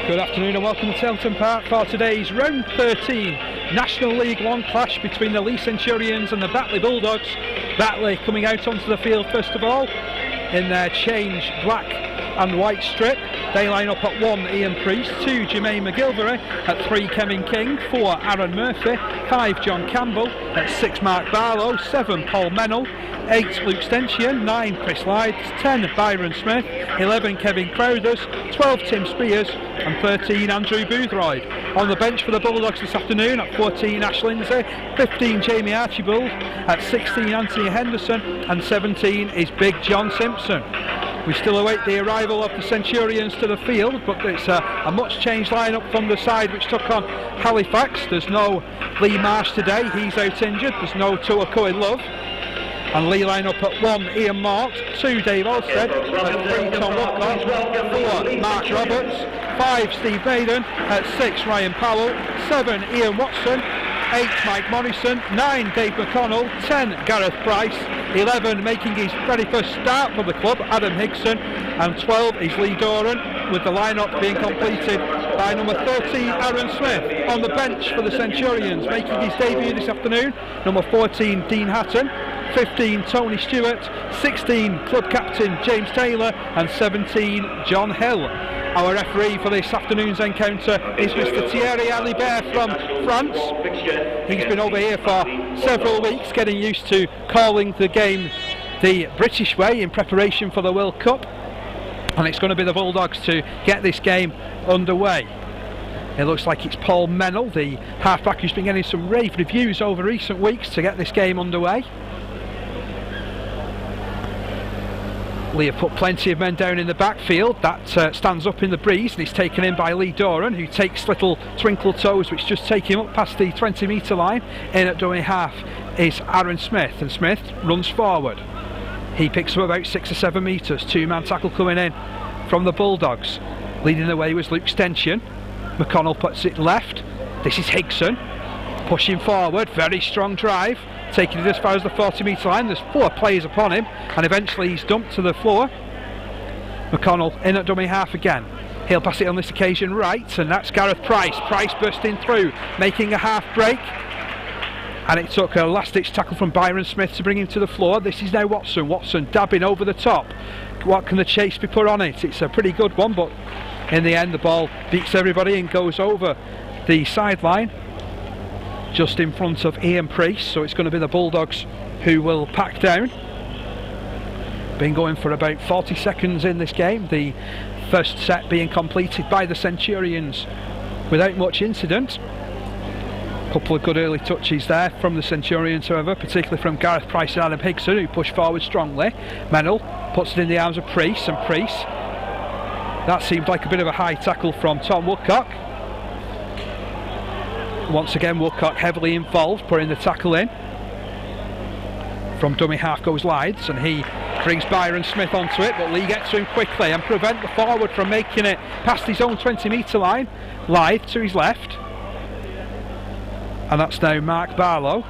Good afternoon and welcome to Tilton Park for today's round 13 National League One clash between the Leigh Centurions and the Batley Bulldogs. Batley coming out onto the field first of all in their change black and white strip. They line up at 1 Ian Priest, 2 Jermaine McGilvery, at 3 Kevin King, 4 Aaron Murphy, 5 John Campbell, at 6 Mark Barlow, 7 Paul Mennell, 8 Luke Stenchian, 9 Chris Lydes, 10 Byron Smith, 11 Kevin Crowthers, 12 Tim Spears and 13 Andrew Boothroyd. On the bench for the Bulldogs this afternoon at 14 Ash Lindsay, 15 Jamie Archibald, at 16 Anthony Henderson and 17 is Big John Simpson. We still await the arrival of the Centurions to the field, but it's a much changed lineup from the side which took on Halifax. There's no Lee Marsh today, he's out injured. There's no Tua Cohen Love. And Leigh line up at 1 Ian Marks, 2 Dave Olstead, at 3 Tom Woodcock, 4 Mark Roberts, 5 Steve Baden, at 6 Ryan Powell, 7 Ian Watson, 8 Mike Morrison, 9 Dave McConnell, 10 Gareth Price, 11 making his very first start for the club Adam Higson, and 12 is Lee Doran, with the lineup being completed by number 13 Aaron Smith. On the bench for the Centurions making his debut this afternoon, number 14 Dean Hatton, 15 Tony Stewart, 16 club captain James Taylor and 17 John Hill. Our referee for this afternoon's encounter is Mr Thierry Alibert from France. He's been over here for several weeks getting used to calling the game the British way in preparation for the World Cup, and it's going to be the Bulldogs to get this game underway. It looks like it's Paul Mennell, the halfback, who's been getting some rave reviews over recent weeks to get this game underway. Leigh have put plenty of men down in the backfield. That stands up in the breeze and is taken in by Lee Doran, who takes little twinkle toes which just take him up past the 20 metre line. In at dummy half is Aaron Smith, and Smith runs forward. He picks up about 6 or 7 metres. 2-man tackle coming in from the Bulldogs. Leading the way was Luke Stenchian. McConnell puts it left. This is Higson pushing forward, very strong drive, taking it as far as the 40 metre line. There's 4 players upon him and eventually he's dumped to the floor. McConnell in at dummy half again. He'll pass it on this occasion right, and that's Gareth Price. Price bursting through, making a half break, and it took a last ditch tackle from Byron Smith to bring him to the floor. This is now Watson. Watson dabbing over the top. What can the chase be put on it? It's a pretty good one, but in the end the ball beats everybody and goes over the sideline just in front of Ian Priest. So it's going to be the Bulldogs who will pack down. Been going for about 40 seconds in this game, the first set being completed by the Centurions without much incident. Couple of good early touches there from the Centurions, however, particularly from Gareth Price and Adam Higson, who pushed forward strongly. Mennell puts it in the arms of Priest, and Priest, that seemed like a bit of a high tackle from Tom Woodcock. Once again Woodcock heavily involved, putting the tackle in. From dummy half goes Lydes, and he brings Byron Smith onto it, but Leigh gets to him quickly and prevent the forward from making it past his own 20 metre line. Lyde to his left, and that's now Mark Barlow.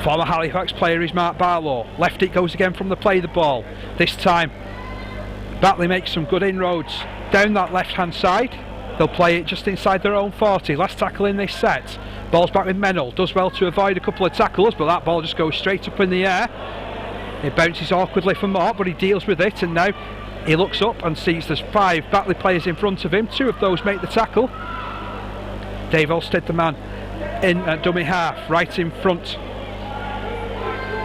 Former Halifax player is Mark Barlow. Left it goes again from the play the ball. This time Batley makes some good inroads down that left hand side. They'll play it just inside their own 40. Last tackle in this set. Ball's back with Mennell. Does well to avoid a couple of tackles, but that ball just goes straight up in the air. It bounces awkwardly for Mark, but he deals with it, and now he looks up and sees there's 5 Batley players in front of him. 2 of those make the tackle. Dave Olstead, the man in at dummy half, right in front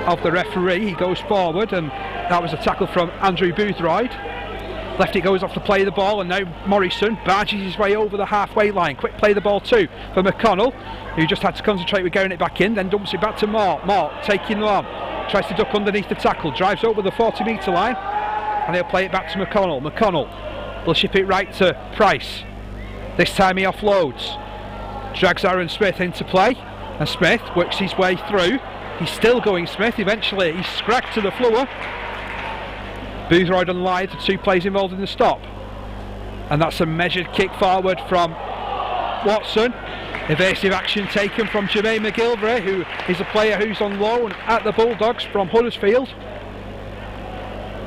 of the referee. He goes forward, and that was a tackle from Andrew Boothroyd. Left it goes off to play the ball, and now Morrison barges his way over the halfway line. Quick play the ball too for McConnell, who just had to concentrate with getting it back in, then dumps it back to Mark. Mark taking on, tries to duck underneath the tackle, drives over the 40 metre line, and he'll play it back to McConnell. McConnell will ship it right to Price. This time he offloads, drags Aaron Smith into play, and Smith works his way through. He's still going Smith, eventually he's scragged to the floor. Boothroyd and Lyde, the 2 players involved in the stop, and that's a measured kick forward from Watson. Evasive action taken from Jermaine McGilvery, who is a player who's on loan at the Bulldogs from Huddersfield.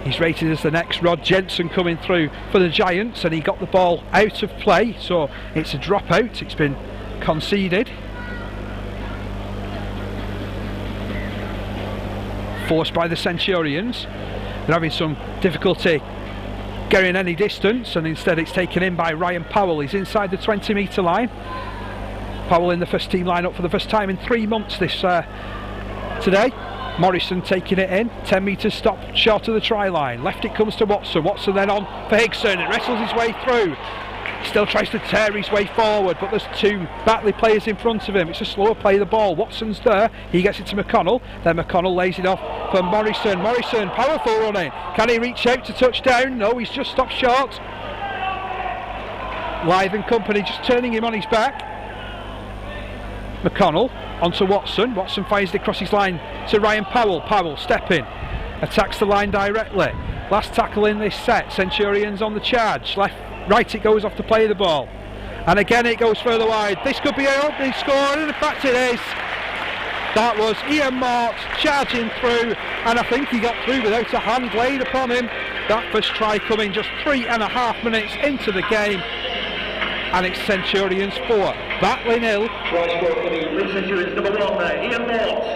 He's rated as the next Rod Jensen coming through for the Giants, and he got the ball out of play, so it's a dropout. It's been conceded. Forced by the Centurions. They're having some difficulty getting any distance, and instead it's taken in by Ryan Powell. He's inside the 20-metre line. Powell in the first team lineup for the first time in 3 months today. Morrison taking it in, 10 metres stop short of the try line. Left it comes to Watson. Watson then on for Higson. It wrestles his way through. Still tries to tear his way forward, but there's two Batley players in front of him. It's a slower play of the ball. Watson's there. He gets it to McConnell. Then McConnell lays it off for Morrison. Morrison, powerful running. Can he reach out to touchdown? No, he's just stopped short. Leigh and company just turning him on his back. McConnell onto Watson. Watson fires it across his line to Ryan Powell. Powell stepping, attacks the line directly. Last tackle in this set. Centurions on the charge. Right it goes off the play of the ball, and again it goes further wide. This could be an opening score, and in fact it is. That was Ian Marks charging through, and I think he got through without a hand laid upon him. That first try coming just 3.5 minutes into the game, and it's Centurions 4, Batley 0. Centurions number 1, Ian Marks.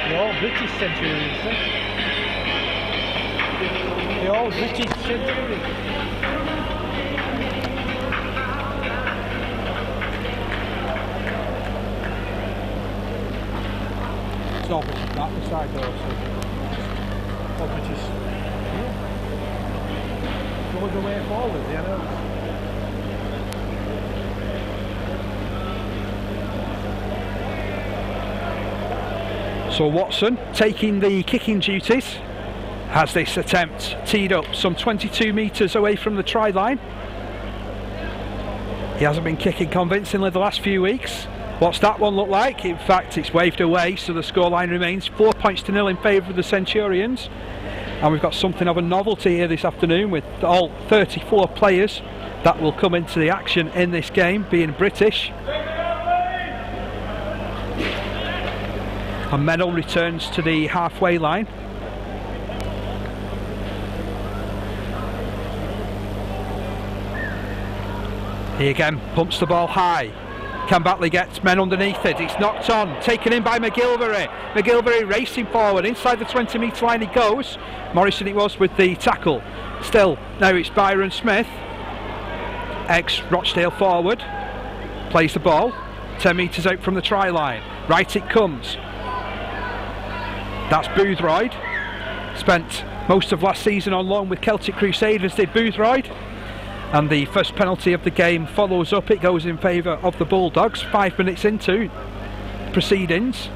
They're all British Centurions, sir. They're all British Centurions. It's all British that side though, so all British. Yeah. Going the way forward, you know. So Watson taking the kicking duties, has this attempt teed up some 22 metres away from the try line. He hasn't been kicking convincingly the last few weeks. What's that one look like? In fact, it's waved away, so the scoreline remains 4 points to 0 in favour of the Centurions. And we've got something of a novelty here this afternoon with all 34 players that will come into the action in this game being British. And Mennell returns to the halfway line. He again pumps the ball high. Can Batley get men underneath it? It's knocked on, taken in by McGilvery. McGilvery racing forward, inside the 20-metre line he goes. Morrison it was with the tackle. Still, now it's Byron Smith. Ex-Rochdale forward. Plays the ball, 10 metres out from the try line. Right it comes. That's Boothroyd. Spent most of last season on loan with Celtic Crusaders, did Boothroyd. And the first penalty of the game follows up. It goes in favour of the Bulldogs. 5 minutes into proceedings.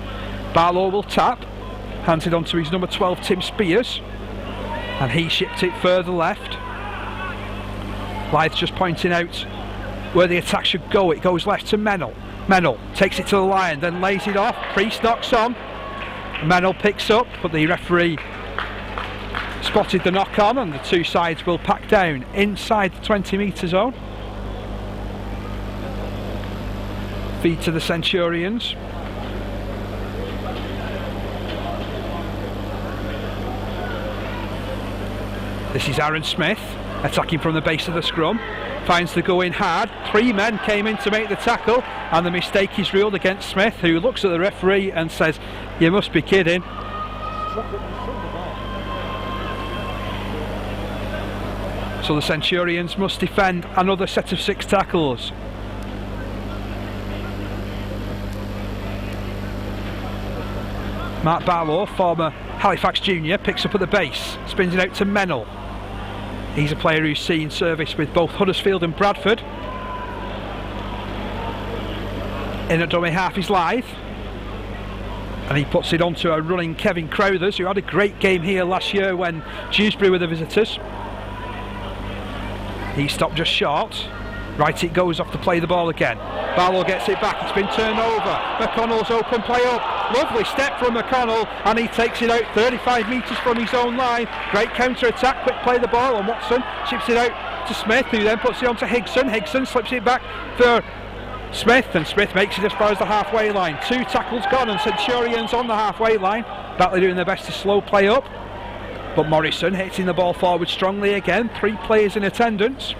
Barlow will tap. Hands it on to his number 12, Tim Spears. And he shipped it further left. Leith's just pointing out where the attack should go. It goes left to Mennell. Mennell takes it to the line, then lays it off. Priest knocks on. Mennell picks up, but the referee spotted the knock on, and the two sides will pack down inside the 20-metre zone. Feed to the Centurions. This is Aaron Smith attacking from the base of the scrum. Finds the go in hard. 3 men came in to make the tackle, and the mistake is ruled against Smith, who looks at the referee and says, "You must be kidding." So the Centurions must defend another set of 6 tackles. Mark Barlow, former Halifax junior, picks up at the base, spins it out to Mennell. He's a player who's seen service with both Huddersfield and Bradford. In at dummy half is Leigh, and he puts it onto a running Kevin Crowthers, who had a great game here last year when Dewsbury were the visitors. He stopped just short. Right it goes off to play the ball again. Barlow gets it back, it's been turned over. McConnell's open play up. Lovely step from McConnell, and he takes it out 35 metres from his own line. Great counter attack, quick play the ball, and Watson chips it out to Smith, who then puts it on to Higson. Higson slips it back for Smith, and Smith makes it as far as the halfway line. 2 tackles gone and Centurions on the halfway line. Batley doing their best to slow play up, but Morrison hitting the ball forward strongly again. 3 players in attendance.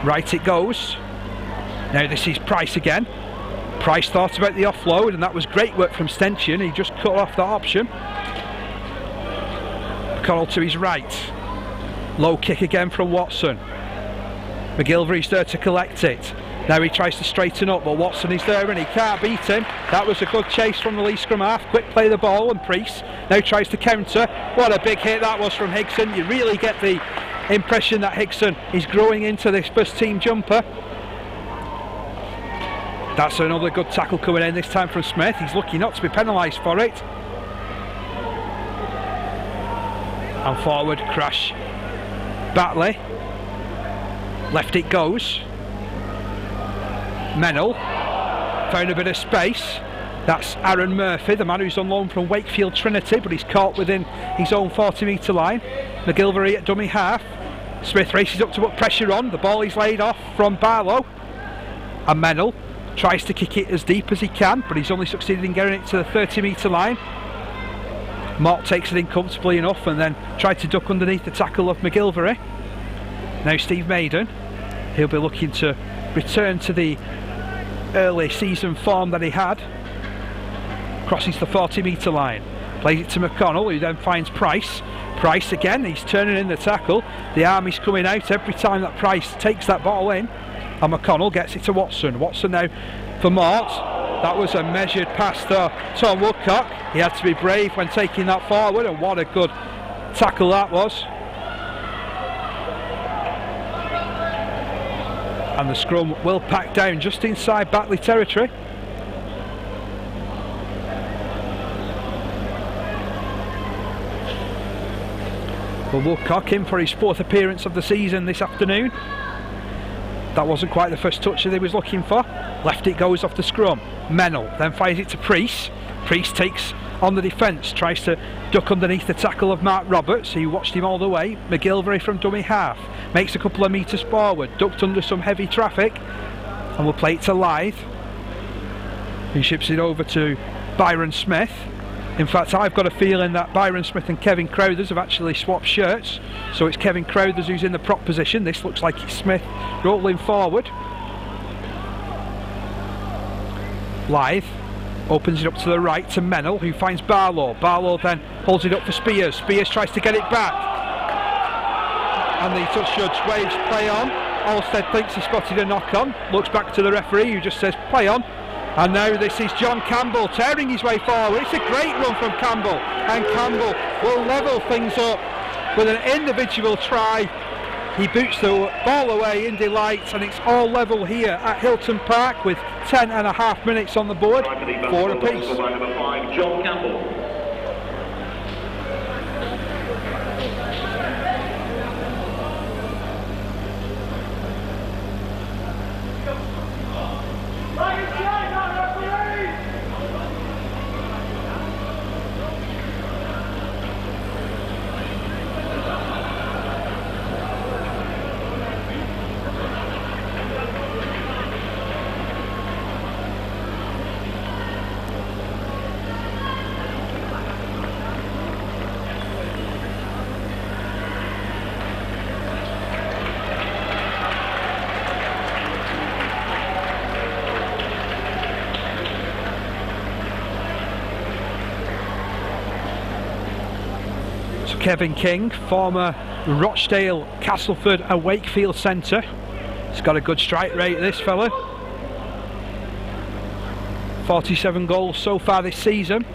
Right it goes. Now this is Price again. Price thought about the offload, and that was great work from Stenchion. He just cut off that option. McConnell to his right. Low kick again from Watson. McGilvery's there to collect it. Now he tries to straighten up, but Watson is there and he can't beat him. That was a good chase from the Leigh scrum half. Quick play the ball, and Priest now tries to counter. What a big hit that was from Higson. You really get the impression that Higson is growing into this first team jumper. That's another good tackle coming in, this time from Smith. He's lucky not to be penalised for it. And forward crash Batley. Left it goes. Mennell found a bit of space. That's Aaron Murphy, the man who's on loan from Wakefield Trinity, but he's caught within his own 40-metre line. McGilvery at dummy half. Smith races up to put pressure on. The ball is laid off from Barlow. And Mennell tries to kick it as deep as he can, but he's only succeeded in getting it to the 30-metre line. Mott takes it in comfortably enough and then tried to duck underneath the tackle of McGilvery. Now Steve Maiden, he'll be looking to return to the early season form that he had. Crosses the 40-metre line, plays it to McConnell, who then finds Price. Price again, he's turning in the tackle. The arm is coming out every time that Price takes that ball in, and McConnell gets it to Watson. Watson now for Mort. That was a measured pass to Tom Woodcock. He had to be brave when taking that forward, and what a good tackle that was. And the scrum will pack down just inside Batley territory. Well, Woodcock in for his 4th appearance of the season this afternoon. That wasn't quite the first touch that he was looking for. Left it goes off the scrum. Mennell then fires it to Priest. Priest takes on the defence, tries to duck underneath the tackle of Mark Roberts, who watched him all the way. McGilvery from dummy half makes a couple of metres forward, ducked under some heavy traffic, and will play it to Leigh, who ships it over to Byron Smith. In fact, I've got a feeling that Byron Smith and Kevin Crowthers have actually swapped shirts, so it's Kevin Crowthers who's in the prop position. This looks like it's Smith rolling forward. Leigh opens it up to the right to Mennell, who finds Barlow. Barlow then holds it up for Spears. Spears tries to get it back, and the touch judge waves play on. Alstead thinks he spotted a knock on, looks back to the referee, who just says play on. And now this is John Campbell tearing his way forward. It's a great run from Campbell, and Campbell will level things up with an individual try. He boots the ball away in delight, and it's all level here at Hilton Park with 10.5 minutes on the board, 4 apiece. Number 5, John Campbell. Kevin King, former Rochdale, Castleford and Wakefield centre. He's got a good strike rate, this fella. 47 goals so far this season.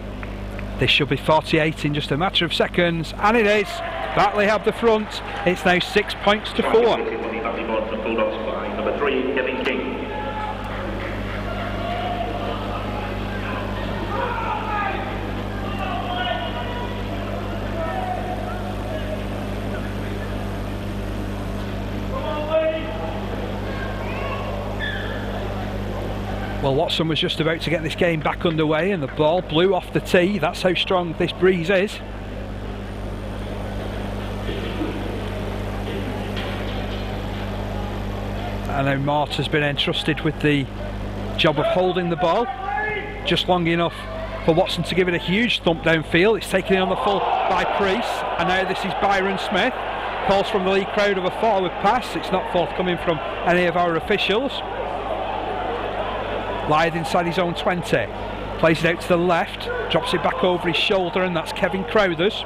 This should be 48 in just a matter of seconds, and it is. Batley have the front. It's now 6 points to 4. Number 3, Kevin King. Well, Watson was just about to get this game back underway, and the ball blew off the tee. That's how strong this breeze is. And now Mort has been entrusted with the job of holding the ball just long enough for Watson to give it a huge thump downfield. It's taken in on the full by Priest, and now this is Byron Smith. Calls from the Leigh crowd of a forward pass. It's not forthcoming from any of our officials. Leigh inside his own 20, plays it out to the left, drops it back over his shoulder, and that's Kevin Crowthers.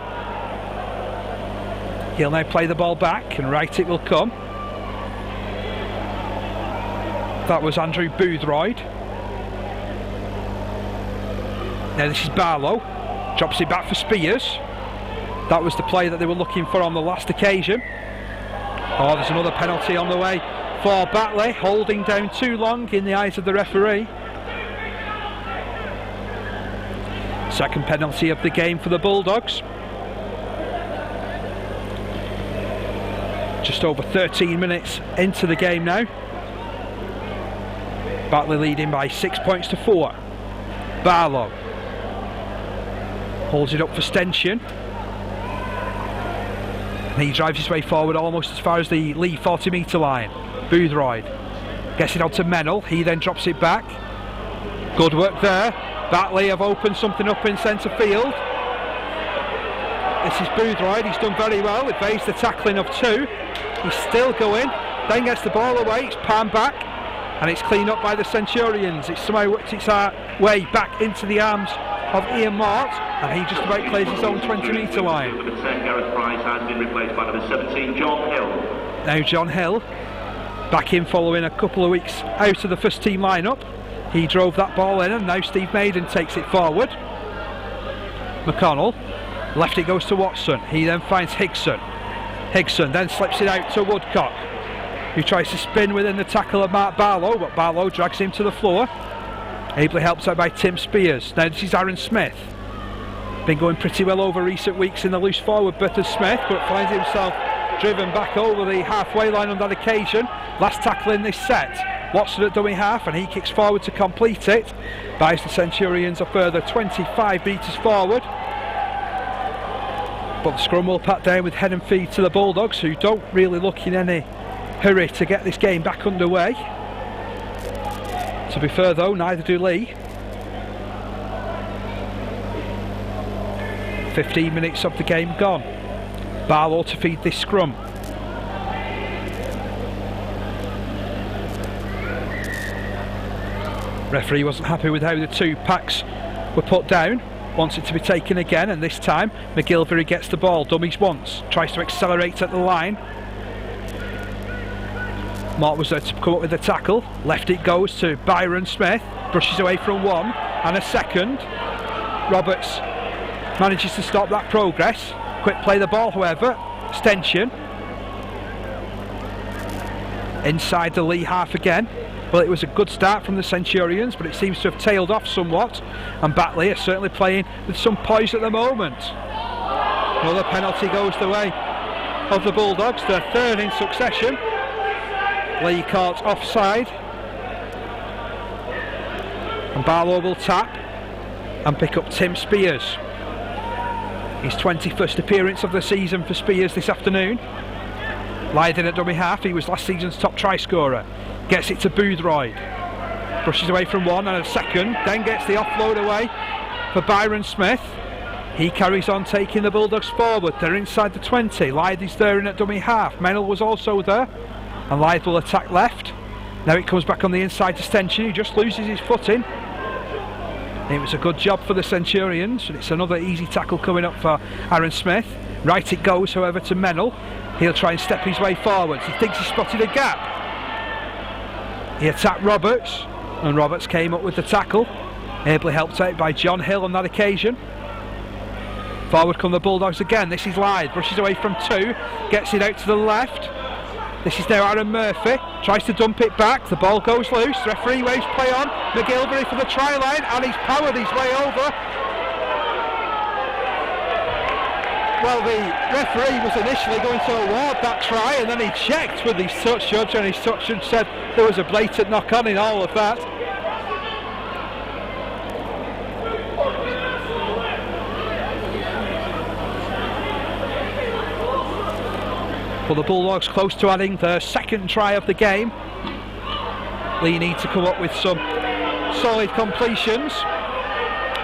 He'll now play the ball back, and right it will come. That was Andrew Boothroyd. Now this is Barlow, drops it back for Spears. That was the play that they were looking for on the last occasion. Oh, there's another penalty on the way for Batley, holding down too long in the eyes of the referee. Second penalty of the game for the Bulldogs. Just over 13 minutes into the game now. Batley leading by 6 points to 4. Barlow holds it up for Stenchian. And he drives his way forward almost as far as the Leigh 40 metre line. Boothroyd gets it on to Mennell. He then drops it back. Good work there. Batley have opened something up in centre field. This is Boothroyd. He's done very well. Evades the tackling of 2. He's still going. Then gets the ball away. It's palmed back. And it's cleaned up by the Centurions. It's somehow worked its way back into the arms of Ian Mort, and he just about clears his own 20 metre line. Gareth Price has been replaced by number 17, John Hill. Now John Hill, back in following a couple of weeks out of the first team lineup. He drove that ball in, and now Steve Maiden takes it forward. McConnell, left it goes to Watson. He then finds Higson. Higson then slips it out to Woodcock, who tries to spin within the tackle of Mark Barlow, but Barlow drags him to the floor. Ably helped out by Tim Spears. Now this is Aaron Smith. Been going pretty well over recent weeks in the loose forward berth of Smith, but finds himself driven back over the halfway line on that occasion. Last tackle in this set. Watson at dummy half, and he kicks forward to complete it. Buys the Centurions a further 25 metres forward. But the scrum will pat down with head and feet to the Bulldogs, who don't really look in any hurry to get this game back underway. To be fair though, neither do Leigh. 15 minutes of the game gone. Barlow to feed this scrum. Referee wasn't happy with how the 2 packs were put down. Wants it to be taken again, and this time McGilvery gets the ball, dummies once, tries to accelerate at the line. Mort was there to come up with the tackle. Left it goes to Byron Smith, brushes away from 1 and a second. Roberts manages to stop that progress. Quick play the ball however. Stenchian inside the Leigh half again. Well, it was a good start from the Centurions, but it seems to have tailed off somewhat, and Batley are certainly playing with some poise at the moment. Another penalty goes the way of the Bulldogs, their 3rd in succession. Leigh caught offside, and Barlow will tap and pick up Tim Spears. His 21st appearance of the season for Spears this afternoon. Leiden at dummy half, he was last season's top try scorer. Gets it to Boothroyd, brushes away from 1 and a second, then gets the offload away for Byron Smith. He carries on taking the Bulldogs forward. They're inside the 20. Leiden is there in at dummy half. Mennell was also there, and Leiden will attack left. Now it comes back on the inside to Stenchian, who just loses his footing. It was a good job for the Centurions, and it's another easy tackle coming up for Aaron Smith. Right it goes however to Mennell. He'll try and step his way forwards. He thinks he spotted a gap. He attacked Roberts, and Roberts came up with the tackle. Ably helped out by John Hill on that occasion. Forward come the Bulldogs again. This is Leigh, brushes away from 2, gets it out to the left. This is now Aaron Murphy, tries to dump it back, the ball goes loose, referee waves play on, McGilvery for the try line, and he's powered his way over. Well, the referee was initially going to award that try, and then he checked with his touch judge, and his touch judge said there was a blatant knock on in all of that. Well, the Bulldogs close to adding their 2nd try of the game. Leigh need to come up with some solid completions.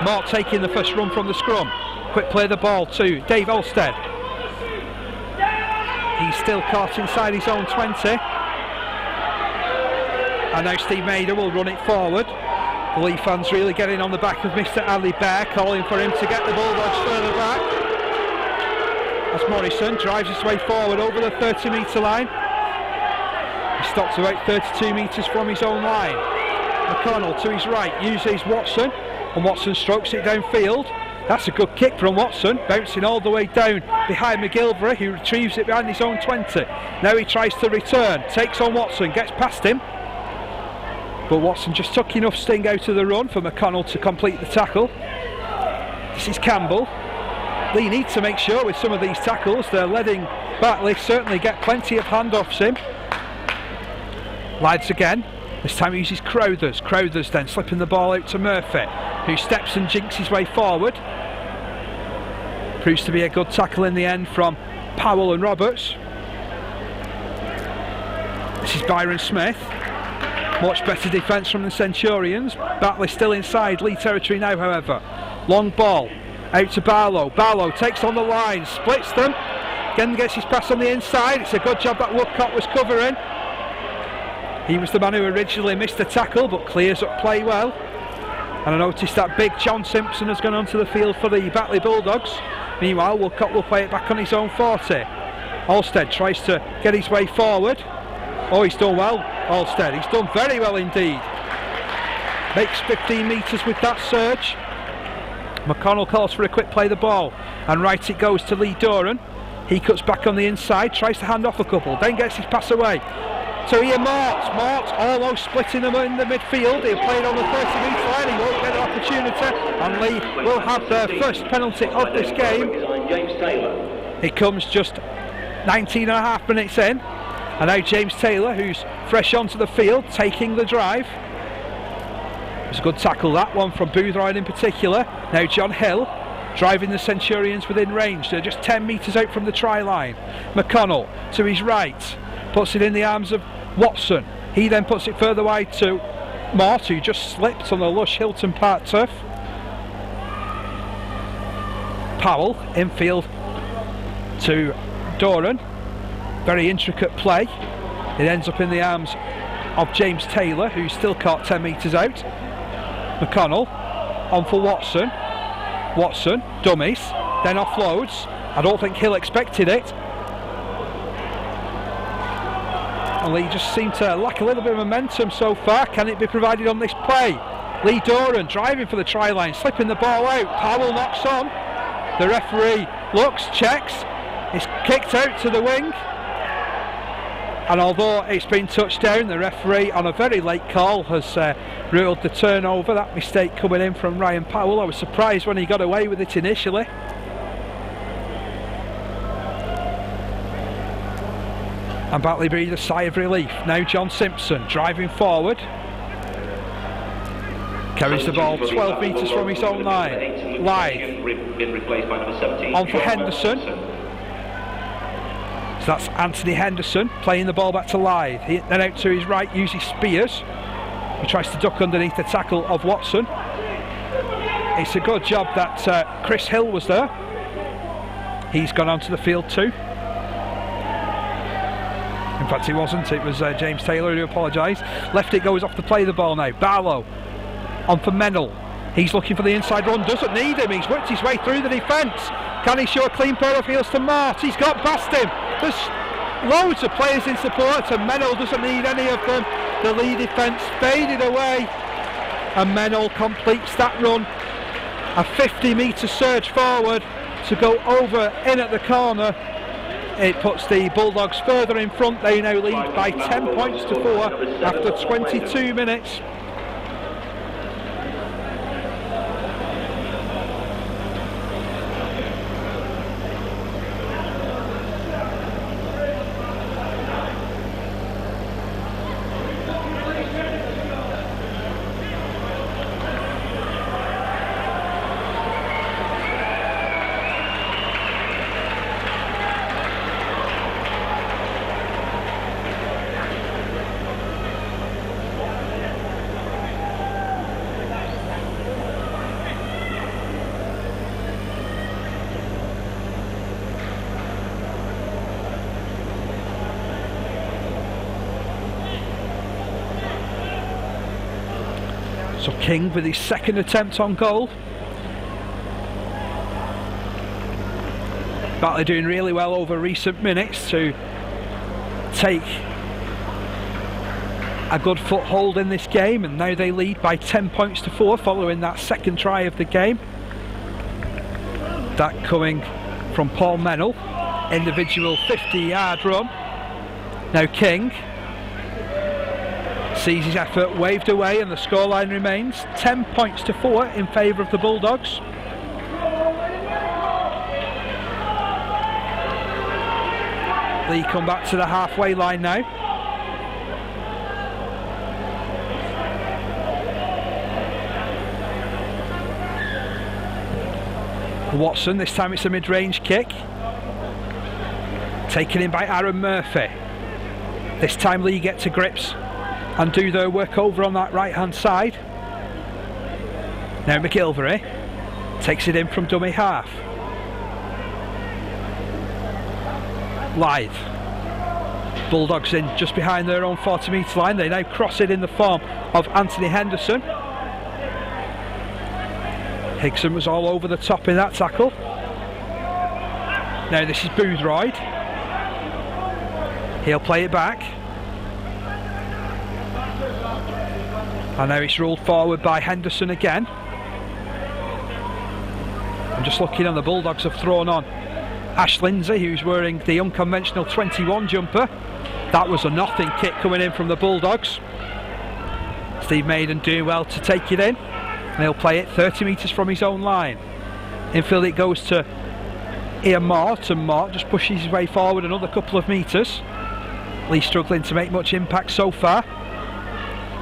Mort taking the first run from the scrum. Quick play the ball to Dave Olstead. He's still caught inside his own 20. And now Steve Mader will run it forward. The Leigh fans really getting on the back of Mr. Ali Bear, calling for him to get the Bulldogs further back. As Morrison drives his way forward over the 30-metre line. He stops about 32 metres from his own line. McConnell to his right uses Watson, and Watson strokes it downfield. That's a good kick from Watson, bouncing all the way down behind McGilvray, who retrieves it behind his own 20. Now he tries to return, takes on Watson, gets past him. But Watson just took enough sting out of the run for McConnell to complete the tackle. This is Campbell. Leigh need to make sure with some of these tackles they're letting Batley certainly get plenty of handoffs him. Lads again. This time he uses Crowthers. Crowthers then slipping the ball out to Murphy, who steps and jinks his way forward. Proves to be a good tackle in the end from Powell and Roberts. This is Byron Smith. Much better defence from the Centurions. Batley still inside Leigh territory now, however. Long ball out to Barlow. Barlow takes on the line, splits them. Again gets his pass on the inside. It's a good job that Woodcock was covering. He was the man who originally missed the tackle, but clears up play well. And I noticed that big John Simpson has gone onto the field for the Batley Bulldogs. Meanwhile, Woodcock will play it back on his own 40. Olstead tries to get his way forward. Oh, he's done well, Olstead. He's done very well indeed. Makes 15 metres with that surge. McConnell calls for a quick play the ball, and right it goes to Leigh Doran. He cuts back on the inside, tries to hand off a couple, then gets his pass away. So here Mort almost splitting them in the midfield. He'll play it on the 30-metre line, he won't get an opportunity, and Leigh will have their first penalty of this game. It comes just 19.5 minutes in, and now James Taylor, who's fresh onto the field, taking the drive. It was a good tackle, that one from Boothroyd in particular. Now John Hill driving the Centurions within range. They're just 10 metres out from the try line. McConnell to his right, puts it in the arms of Watson. He then puts it further wide to Mort, who just slipped on the lush Hilton Park turf. Powell infield to Doran. Very intricate play. It ends up in the arms of James Taylor, who's still caught 10 metres out. McConnell on for Watson. Watson dummies, then offloads. I don't think Hill expected it. And Leigh just seemed to lack a little bit of momentum so far. Can it be provided on this play? Leigh Doran driving for the try line, slipping the ball out. Powell knocks on. The referee looks, checks. It's kicked out to the wing. And although it's been touched down, the referee on a very late call has ruled the turnover. That mistake coming in from Ryan Powell. I was surprised when he got away with it initially. And Batley breathed a sigh of relief. Now John Simpson driving forward. Carries the ball 12 metres from his own line. Leigh on for Henderson. So that's Anthony Henderson playing the ball back to Leigh. Then out to his right uses Spears. He tries to duck underneath the tackle of Watson. It's a good job that Chris Hill was there. He's gone onto the field too. In fact, he wasn't. It was James Taylor, who apologised. Left it goes off to play the ball now. Barlow on for Mennell. He's looking for the inside run. Doesn't need him. He's worked his way through the defence. Can he show a clean pair of heels to Mort? He's got past him. There's loads of players in support, and Mennell doesn't need any of them. The Leigh defence faded away, and Mennell completes that run. A 50-metre surge forward to go over in at the corner. It puts the Bulldogs further in front. They now lead by 10 points to 4 after 22 minutes. So King with his second attempt on goal. Batley doing really well over recent minutes to take a good foothold in this game, and now they lead by 10 points to 4 following that second try of the game. That coming from Paul Mennell, individual 50-yard run. Now King sees his effort waved away and the scoreline remains 10 points to 4 in favour of the Bulldogs. Leigh come back to the halfway line now. Watson, this time it's a mid-range kick. Taken in by Aaron Murphy. This time Leigh get to grips and do their work over on that right-hand side. Now McGilvery takes it in from dummy half. Leigh. Bulldogs in just behind their own 40-metre line. They now cross it in the form of Anthony Henderson. Higson was all over the top in that tackle. Now this is Boothroyd. He'll play it back. And now it's ruled forward by Henderson again. I'm just looking, and the Bulldogs have thrown on Ash Lindsay, who's wearing the unconventional 21 jumper. That was a nothing kick coming in from the Bulldogs. Steve Maiden doing well to take it in, and he'll play it 30 metres from his own line. Infield it goes to Ian Mort, and Mort just pushes his way forward another couple of metres. Leigh struggling to make much impact so far.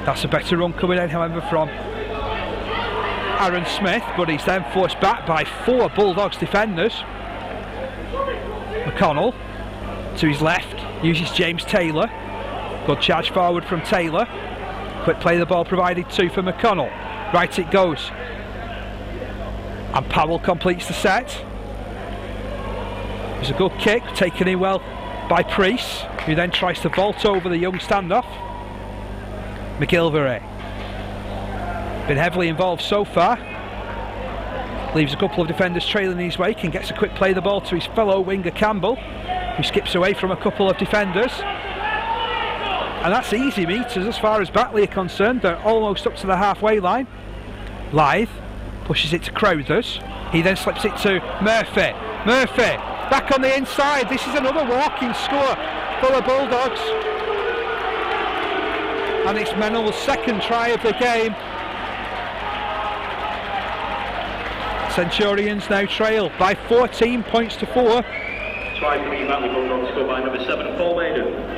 That's a better run coming in, however, from Aaron Smith, but he's then forced back by 4 Bulldogs defenders. McConnell to his left uses James Taylor. Good charge forward from Taylor. Quick play the ball provided too for McConnell. Right it goes. And Powell completes the set. It's a good kick, taken in well by Priest, who then tries to vault over the young standoff. McGilvery. Been heavily involved so far. Leaves a couple of defenders trailing his wake and gets a quick play the ball to his fellow winger Campbell, who skips away from a couple of defenders. And that's easy meters as far as Batley are concerned. They're almost up to the halfway line. Leigh pushes it to Crowthers. He then slips it to Murphy. Murphy back on the inside. This is another walking score for the Bulldogs. And it's Mennell's second try of the game. Centurions now trail by 14 points to 4. Try for the Batley Bulldogs, scored by number 7, Paul Maiden.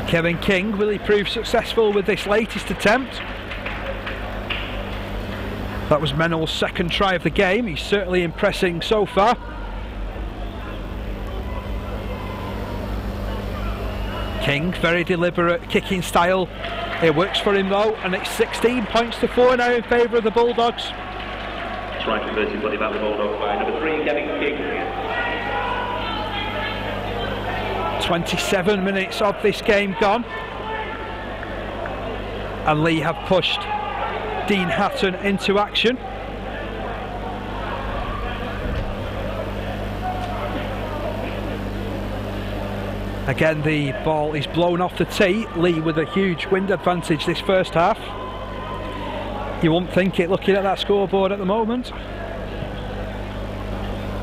Kevin King, will he prove successful with this latest attempt? That was Mennell's second try of the game. He's certainly impressing so far. King, very deliberate kicking style. It works for him though, and it's 16 points to 4 now in favour of the Bulldogs. Try for 30 bloody Batley Bulldogs by number 3, Kevin King. 27 minutes of this game gone, and Leigh have pushed Dean Hatton into action. Again, the ball is blown off the tee. Leigh with a huge wind advantage this first half. You wouldn't think it looking at that scoreboard at the moment.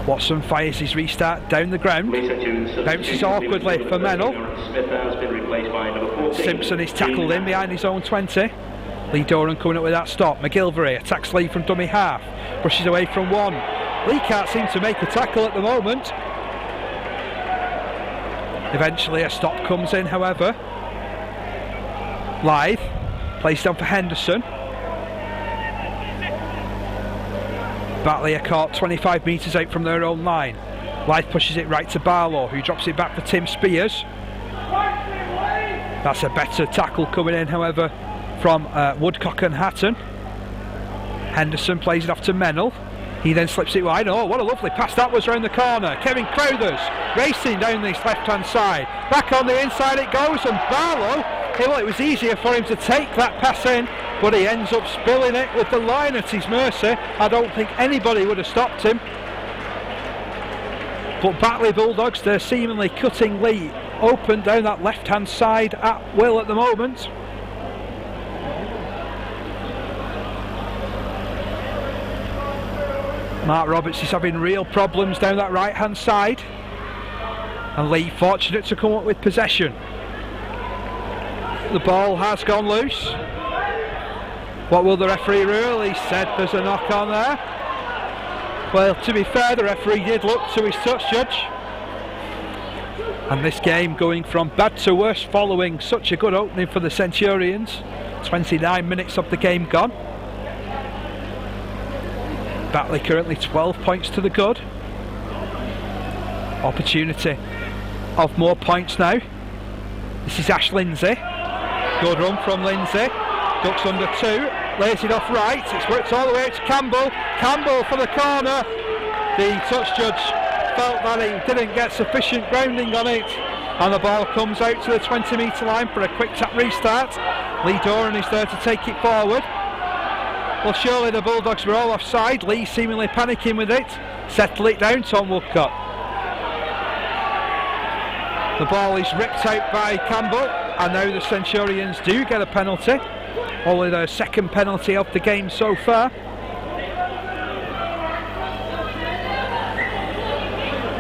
Watson fires his restart down the ground. Bounces awkwardly for Mennell. Simpson is tackled in behind his own 20. Leigh Doran coming up with that stop. McGilvery attacks Leigh from dummy half. Brushes away from one. Leigh can't seem to make a tackle at the moment. Eventually a stop comes in, however. Leigh plays down for Henderson. Batley are caught 25 metres out from their own line. Leigh pushes it right to Barlow, who drops it back for Tim Spears. That's a better tackle coming in, however, from Woodcock and Hatton. Henderson plays it off to Mennell. He then slips it wide. Oh, what a lovely pass that was round the corner. Kevin Crowthers racing down this left-hand side. Back on the inside it goes, and Barlow, well, it was easier for him to take that pass in, but he ends up spilling it with the line at his mercy. I don't think anybody would have stopped him. But Batley Bulldogs, they're seemingly cutting Leigh open down that left-hand side at will at the moment. Mark Roberts is having real problems down that right-hand side, and Leigh fortunate to come up with possession. The ball has gone loose. What will the referee rule? He said there's a knock on there. Well, to be fair, the referee did look to his touch judge. And this game going from bad to worse following such a good opening for the Centurions. 29 minutes of the game gone. Batley currently 12 points to the good. Opportunity of more points now. This is Ash Lindsay. Good run from Lindsay. Ducks under two. Lays it off right. It's worked all the way out to Campbell. Campbell for the corner. The touch judge felt that he didn't get sufficient grounding on it. And the ball comes out to the 20 metre line for a quick tap restart. Leigh Doran is there to take it forward. Well, surely the Bulldogs were all offside. Leigh seemingly panicking with it. Settle it down, Tom Woodcock. The ball is ripped out by Campbell, and now the Centurions do get a penalty. Only their second penalty of the game so far.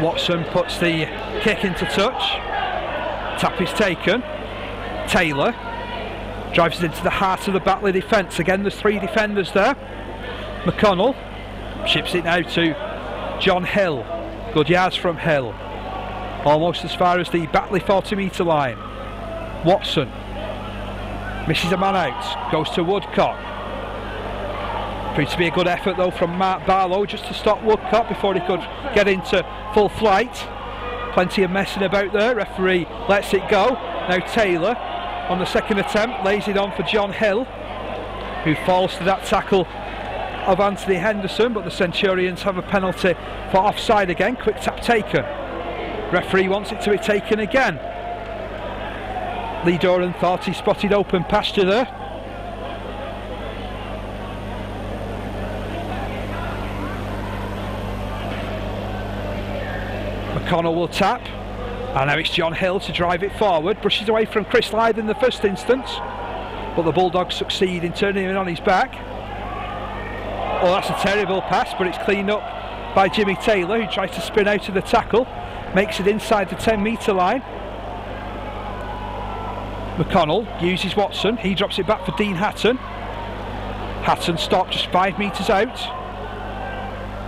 Watson puts the kick into touch. Tap is taken. Taylor drives it into the heart of the Batley defence. Again, there's three defenders there. McConnell ships it now to John Hill. Good yards from Hill. Almost as far as the Batley 40 metre line. Watson misses a man out. Goes to Woodcock. Proved to be a good effort though from Mark Barlow just to stop Woodcock before he could get into full flight. Plenty of messing about there. Referee lets it go. Now Taylor on the second attempt lays it on for John Hill, who falls to that tackle of Anthony Henderson, but the Centurions have a penalty for offside again. Quick tap taken. Referee wants it to be taken again. Leigh Doran thought he spotted open pasture there. McConnell will tap, and now it's John Hill to drive it forward. Brushes away from Chris Lythe in the first instance, but the Bulldogs succeed in turning him on his back. Oh, that's a terrible pass, but it's cleaned up by Jimmy Taylor, who tries to spin out of the tackle. Makes it inside the 10 metre line. McConnell uses Watson. He drops it back for Dean Hatton. Hatton stopped just 5 metres out.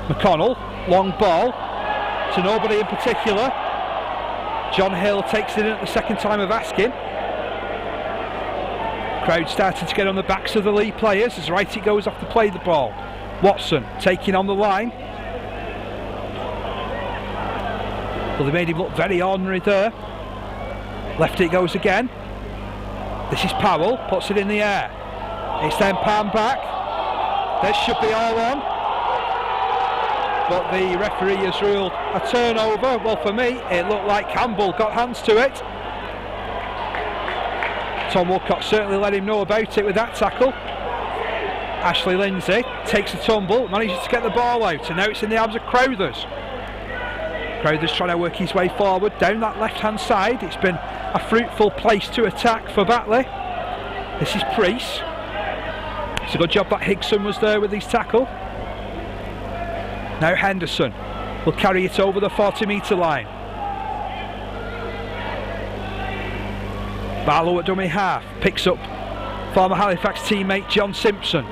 McConnell, long ball to nobody in particular. John Hill takes it in at the second time of asking. Crowd starting to get on the backs of the Leigh players as right it goes off to play the ball. Watson taking on the line. Well, they made him look very ordinary there. Left it goes again. This is Powell, puts it in the air. It's then palm back. This should be all on. But the referee has ruled a turnover. Well, for me, it looked like Campbell got hands to it. Tom Woodcock certainly let him know about it with that tackle. Ashley Lindsay takes a tumble, manages to get the ball out, and now it's in the arms of Crowthers. Crowthers trying to work his way forward down that left-hand side. It's been a fruitful place to attack for Batley. This is Priest. It's a good job that Higson was there with his tackle. Now Henderson will carry it over the 40 metre line. Barlow at dummy half, picks up former Halifax teammate John Simpson.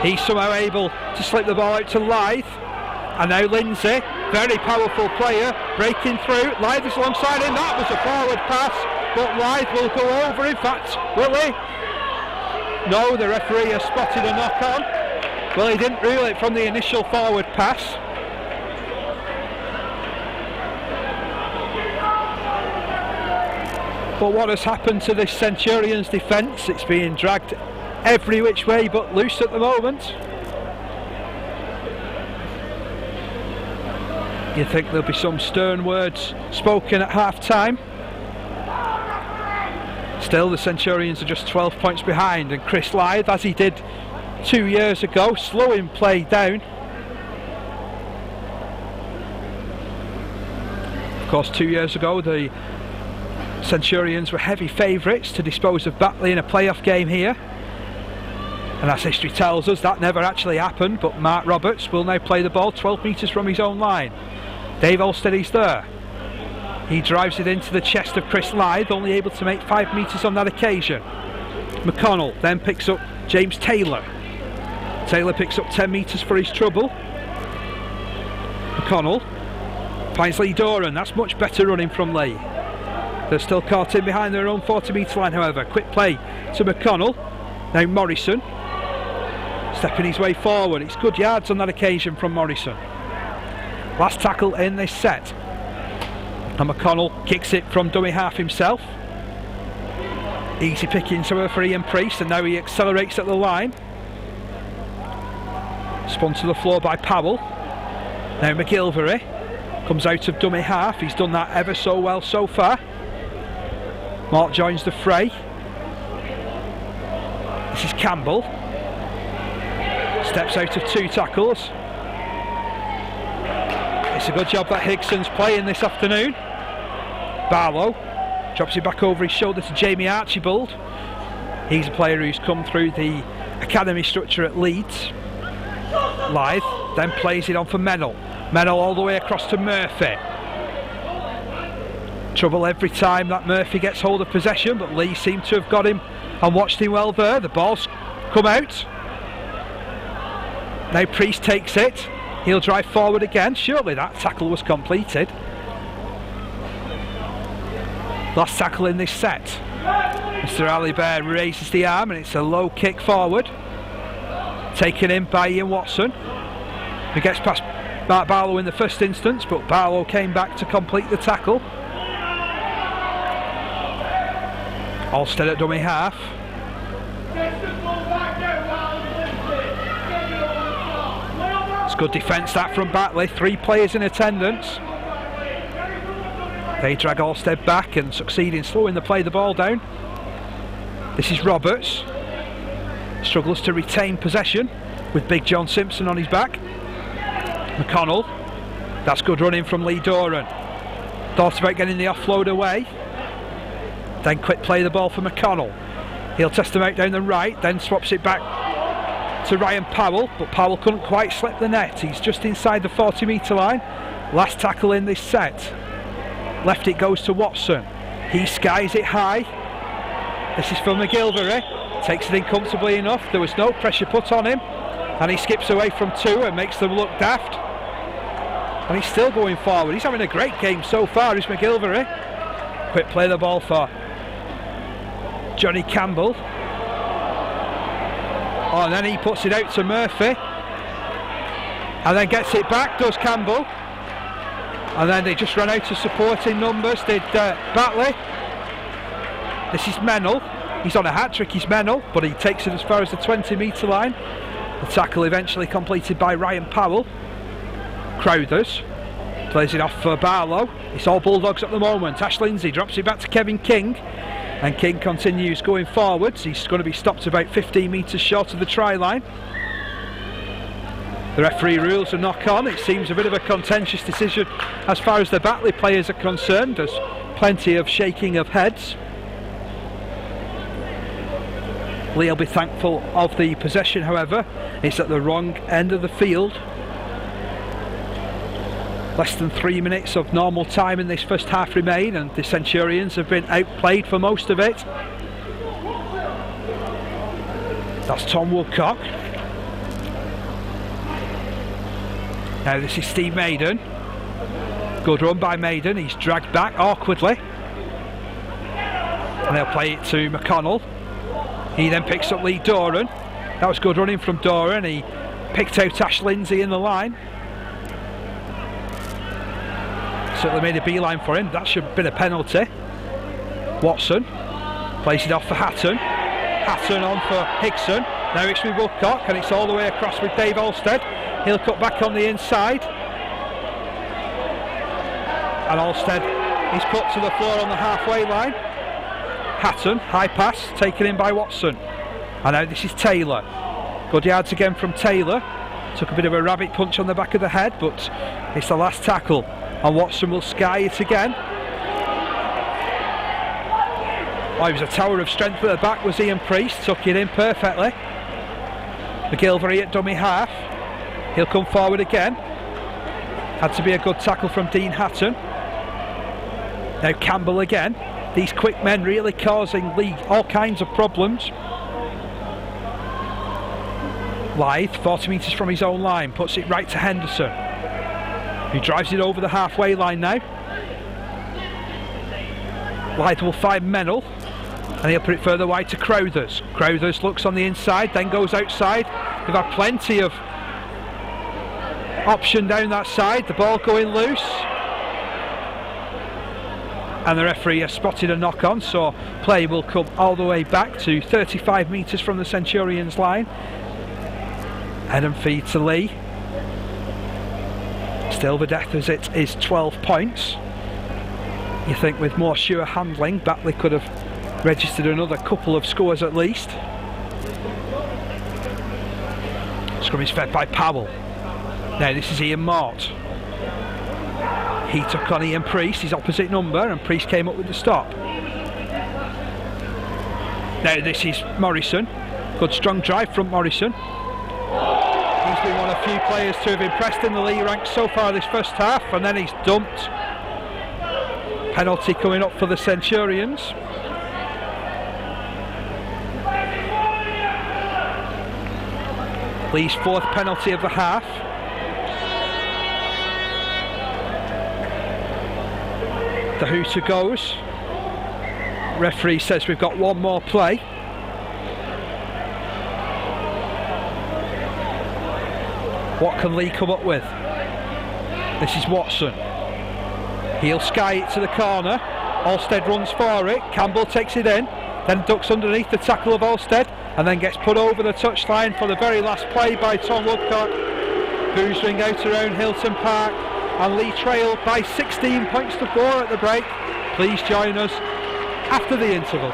He's somehow able to slip the ball out to Leigh. And now Lindsay, very powerful player, breaking through. Leigh is alongside him. That was a forward pass, but Leigh will go over. In fact, will he? No, the referee has spotted a knock on. Well, he didn't rule it from the initial forward pass. But what has happened to this Centurions defence? It's being dragged every which way but loose at the moment. You think there'll be some stern words spoken at half time. Still, the Centurions are just 12 points behind, and Chris Leigh, as he did 2 years ago, slowing play down. Of course, 2 years ago the Centurions were heavy favourites to dispose of Batley in a playoff game here, and as history tells us, that never actually happened. But Mark Roberts will now play the ball 12 metres from his own line. Dave Olsteady's there. He drives it into the chest of Chris Leigh, only able to make 5 metres on that occasion. McConnell then picks up James Taylor. Taylor picks up 10 metres for his trouble. McConnell finds Leigh Doran. That's much better running from Leigh. They're still caught in behind their own 40 metre line, however. Quick play to McConnell. Now Morrison stepping his way forward. It's good yards on that occasion from Morrison. Last tackle in this set. And McConnell kicks it from dummy half himself. Easy pickings for Ian Priest, and now he accelerates at the line. Spun to the floor by Powell. Now McGilvery comes out of dummy half. He's done that ever so well so far. Mark joins the fray. This is Campbell. Steps out of 2 tackles. It's a good job that Higson's playing this afternoon. Barlow drops it back over his shoulder to Jamie Archibald. He's a player who's come through the academy structure at Leeds. Leigh then plays it on for Mennell. Mennell all the way across to Murphy. Trouble every time that Murphy gets hold of possession, but Leigh seemed to have got him and watched him well there. The ball's come out. Now Priest takes it. He'll drive forward again. Surely that tackle was completed. Last tackle in this set. Mr. Ali Bear raises the arm, and it's a low kick forward. Taken in by Ian Watson, who gets past Mark Barlow in the first instance, but Barlow came back to complete the tackle. Olstead at dummy half. It's good defence that from Batley. 3 players in attendance. They drag Olstead back and succeed in slowing the ball down. This is Roberts. Struggles to retain possession with Big John Simpson on his back. McConnell. That's good running from Leigh Doran. Thought about getting the offload away. Then quick play the ball for McConnell. He'll test them out down the right, then swaps it back to Ryan Powell, but Powell couldn't quite slip the net. He's just inside the 40 metre line. Last tackle in this set. Left it goes to Watson. He skies it high. This is for McGilvery. Takes it in comfortably enough. There was no pressure put on him, and he skips away from 2 and makes them look daft. And he's still going forward. He's having a great game so far, is McGilvery. Quick play the ball for Johnny Campbell. Oh, and then he puts it out to Murphy, and then gets it back, does Campbell. And then they just ran out of supporting numbers, did Batley. This is Mennell. He's on a hat-trick, he's Mennell, but he takes it as far as the 20 metre line. The tackle eventually completed by Ryan Powell. Crowthers plays it off for Barlow. It's all Bulldogs at the moment. Ash Lindsay drops it back to Kevin King, and King continues going forwards. He's going to be stopped about 15 metres short of the try line. The referee rules a knock on. It seems a bit of a contentious decision as far as the Batley players are concerned. There's plenty of shaking of heads. Leigh will be thankful of the possession, however. It's at the wrong end of the field. Less than 3 minutes of normal time in this first half remain, and the Centurions have been outplayed for most of it. That's Tom Woodcock. Now this is Steve Maiden. Good run by Maiden, he's dragged back awkwardly. And they'll play it to McConnell. He then picks up Lee Doran. That was good running from Doran. He picked out Ash Lindsay in the line. Certainly made a beeline for him. That should have been a penalty. Watson plays it off for Hatton. Hatton on for Hickson. Now it's with Woodcock, and it's all the way across with Dave Olstead. He'll cut back on the inside. And Olstead is put to the floor on the halfway line. Hatton, high pass, taken in by Watson. And now this is Taylor. Good yards again from Taylor. Took a bit of a rabbit punch on the back of the head, but it's the last tackle. And Watson will sky it again. Oh, he was a tower of strength at the back, was Ian Priest. Took it in perfectly. McGilvery at dummy half. He'll come forward again. Had to be a good tackle from Dean Hatton. Now Campbell again. These quick men really causing Leigh all kinds of problems. Leigh, 40 metres from his own line, puts it right to Henderson. He drives it over the halfway line now. Leigh will find Mennell, and he'll put it further wide to Crowthers. Crowthers looks on the inside, then goes outside. They've had plenty of option down that side, the ball going loose. And the referee has spotted a knock on, so play will come all the way back to 35 metres from the Centurions line. Head and feed to Leigh. Still the deficit is 12 points. You think with more sure handling, Batley could have registered another couple of scores at least. Scrum is fed by Powell. Now this is Ian Mort. He took on Ian Priest, his opposite number, and Priest came up with the stop. Now this is Morrison. Good strong drive from Morrison. He's been one of few players to have impressed in the Leigh ranks so far this first half, and then he's dumped. Penalty coming up for the Centurions. Leigh's fourth penalty of the half. The hooter goes. Referee says we've got one more play. What can Leigh come up with? This is Watson. He'll sky it to the corner. Olstead runs for it. Campbell takes it in, then ducks underneath the tackle of Olstead, and then gets put over the touchline for the very last play by Tom Woodcock. Boos ring out around Hilton Park, and Leigh trail by 16 points to 4 at the break. Please join us after the interval.